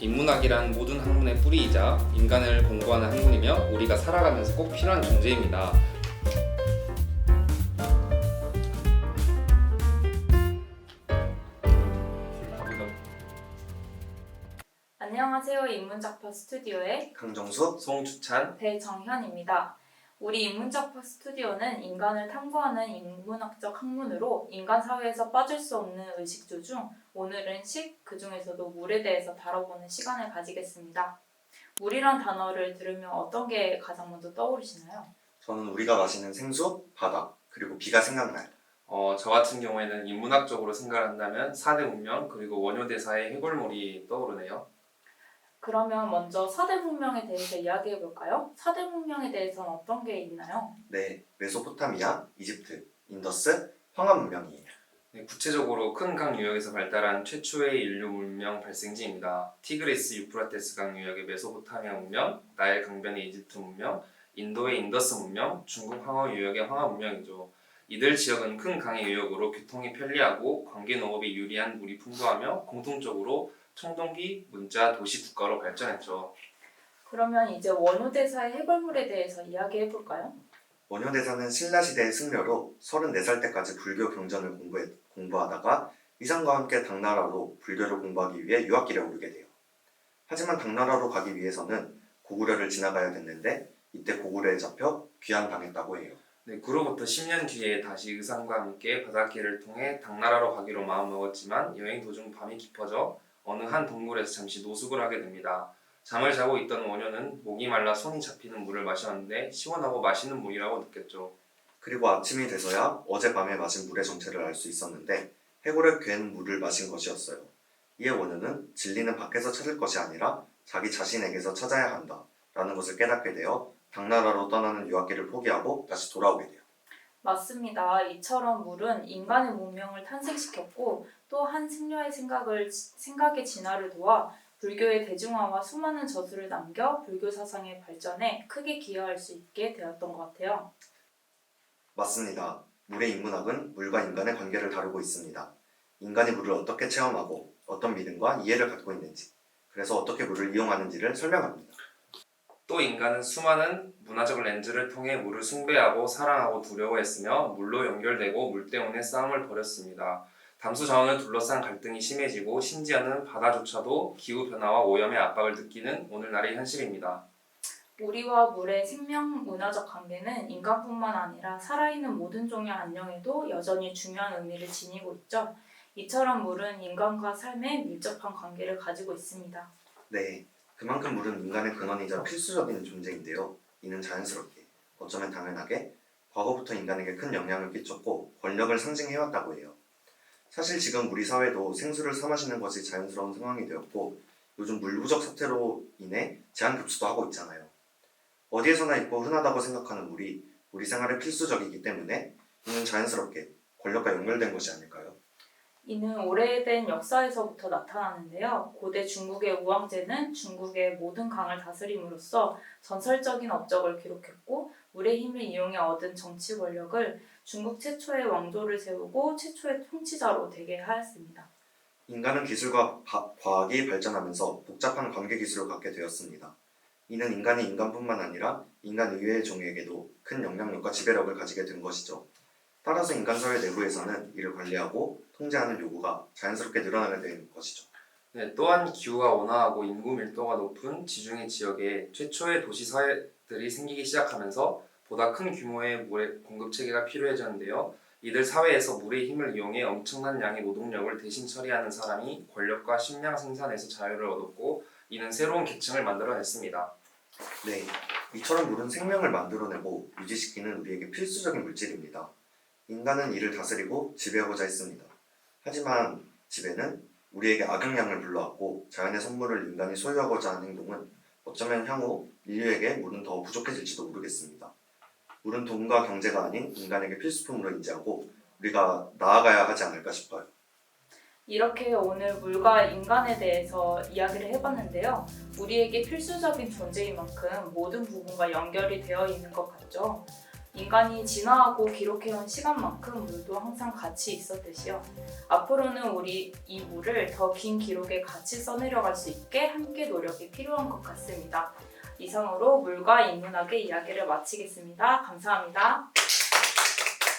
인문학이란 모든 학문의 뿌리이자 인간을 공부하는 학문이며 우리가 살아가면서 꼭 필요한 존재입니다. 안녕하세요. 인문작파 스튜디오의 강정수, 송주찬, 배정현입니다. 우리 인문작파 스튜디오는 인간을 탐구하는 인문학적 학문으로 인간 사회에서 빠질 수 없는 의식주 중 오늘은 그 중에서도 물에 대해서 다뤄보는 시간을 가지겠습니다. 물이란 단어를 들으면 어떤 게 가장 먼저 떠오르시나요? 저는 우리가 마시는 생수, 바다, 그리고 비가 생각나요. 저 같은 경우에는 인문학적으로 생각을 한다면 4대 문명 그리고 원효대사의 해골물이 떠오르네요. 그러면 먼저 4대 문명에 대해서 이야기해 볼까요? 4대 문명에 대해서는 어떤 게 있나요? 네, 메소포타미아, 이집트, 인더스, 황하 문명이에요. 네, 구체적으로 큰 강 유역에서 발달한 최초의 인류 문명 발생지입니다. 티그리스 유프라테스 강 유역의 메소포타미아 문명, 나일 강변의 이집트 문명, 인도의 인더스 문명, 중국 황허 유역의 황하 문명이죠. 이들 지역은 큰 강의 유역으로 교통이 편리하고 관계 농업이 유리한 물이 풍부하며 공통적으로 청동기, 문자, 도시 국가로 발전했죠. 그러면 이제 원효대사의 해골물에 대해서 이야기해 볼까요? 원효대사는 신라시대의 승려로 34살 때까지 불교 경전을 공부하다가 이상과 함께 당나라로 불교를 공부하기 위해 유학길에 오르게 돼요. 하지만 당나라로 가기 위해서는 고구려를 지나가야 됐는데 이때 고구려에 잡혀 귀환당했다고 해요. 네, 그로부터 10년 뒤에 다시 의상과 함께 바닷길을 통해 당나라로 가기로 마음먹었지만 여행 도중 밤이 깊어져 어느 한 동굴에서 잠시 노숙을 하게 됩니다. 잠을 자고 있던 원효는 목이 말라 손이 잡히는 물을 마셨는데 시원하고 맛있는 물이라고 느꼈죠. 그리고 아침이 돼서야 어젯밤에 마신 물의 정체를 알 수 있었는데 해골에 괜 물을 마신 것이었어요. 이에 원효는 진리는 밖에서 찾을 것이 아니라 자기 자신에게서 찾아야 한다 라는 것을 깨닫게 되어 당나라로 떠나는 유학길을 포기하고 다시 돌아오게 돼요. 맞습니다. 이처럼 물은 인간의 문명을 탄생시켰고 또 한 승려의 생각의 진화를 도와 불교의 대중화와 수많은 저술을 남겨 불교 사상의 발전에 크게 기여할 수 있게 되었던 것 같아요. 맞습니다. 물의 인문학은 물과 인간의 관계를 다루고 있습니다. 인간이 물을 어떻게 체험하고 어떤 믿음과 이해를 갖고 있는지, 그래서 어떻게 물을 이용하는지를 설명합니다. 또 인간은 수많은 문화적 렌즈를 통해 물을 숭배하고 사랑하고 두려워했으며 물로 연결되고 물 때문에 싸움을 벌였습니다. 담수 자원을 둘러싼 갈등이 심해지고 심지어는 바다조차도 기후변화와 오염의 압박을 느끼는 오늘날의 현실입니다. 우리와 물의 생명 문화적 관계는 인간뿐만 아니라 살아있는 모든 종의 안녕에도 여전히 중요한 의미를 지니고 있죠. 이처럼 물은 인간과 삶에 밀접한 관계를 가지고 있습니다. 네, 그만큼 물은 인간의 근원이자 필수적인 존재인데요. 이는 자연스럽게, 어쩌면 당연하게 과거부터 인간에게 큰 영향을 끼쳤고 권력을 상징해왔다고 해요. 사실 지금 우리 사회도 생수를 사 마시는 것이 자연스러운 상황이 되었고 요즘 물 부족 사태로 인해 제한급수도 하고 있잖아요. 어디에서나 있고 흔하다고 생각하는 물이 우리 생활에 필수적이기 때문에 이는 자연스럽게 권력과 연결된 것이 아닐까요? 이는 오래된 역사에서부터 나타나는데요. 고대 중국의 우왕제는 중국의 모든 강을 다스림으로써 전설적인 업적을 기록했고 물의 힘을 이용해 얻은 정치 권력을 중국 최초의 왕조를 세우고 최초의 통치자로 되게 하였습니다. 인간은 기술과 과학이 발전하면서 복잡한 관계 기술을 갖게 되었습니다. 이는 인간이 인간뿐만 아니라 인간 이외의 종에게도 큰 영향력과 지배력을 가지게 된 것이죠. 따라서 인간 사회 내부에서는 이를 관리하고 통제하는 요구가 자연스럽게 늘어나게 된 것이죠. 네, 또한 기후가 온화하고 인구 밀도가 높은 지중해 지역에 최초의 도시 사회들이 생기기 시작하면서 보다 큰 규모의 물의 공급 체계가 필요해졌는데요. 이들 사회에서 물의 힘을 이용해 엄청난 양의 노동력을 대신 처리하는 사람이 권력과 식량 생산에서 자유를 얻었고 이는 새로운 계층을 만들어냈습니다. 네, 이처럼 물은 생명을 만들어내고 유지시키는 우리에게 필수적인 물질입니다. 인간은 이를 다스리고 지배하고자 했습니다. 하지만 지배는 우리에게 악영향을 불러왔고 자연의 선물을 인간이 소유하고자 하는 행동은 어쩌면 향후 인류에게 물은 더 부족해질지도 모르겠습니다. 물은 돈과 경제가 아닌 인간에게 필수품으로 인지하고 우리가 나아가야 하지 않을까 싶어요. 이렇게 오늘 물과 인간에 대해서 이야기를 해봤는데요. 우리에게 필수적인 존재인 만큼 모든 부분과 연결이 되어 있는 것 같죠. 인간이 진화하고 기록해온 시간만큼 물도 항상 가치 있었듯이요. 앞으로는 우리 이 물을 더 긴 기록에 같이 써내려갈 수 있게 함께 노력이 필요한 것 같습니다. 이상으로 물과 인문학의 이야기를 마치겠습니다. 감사합니다.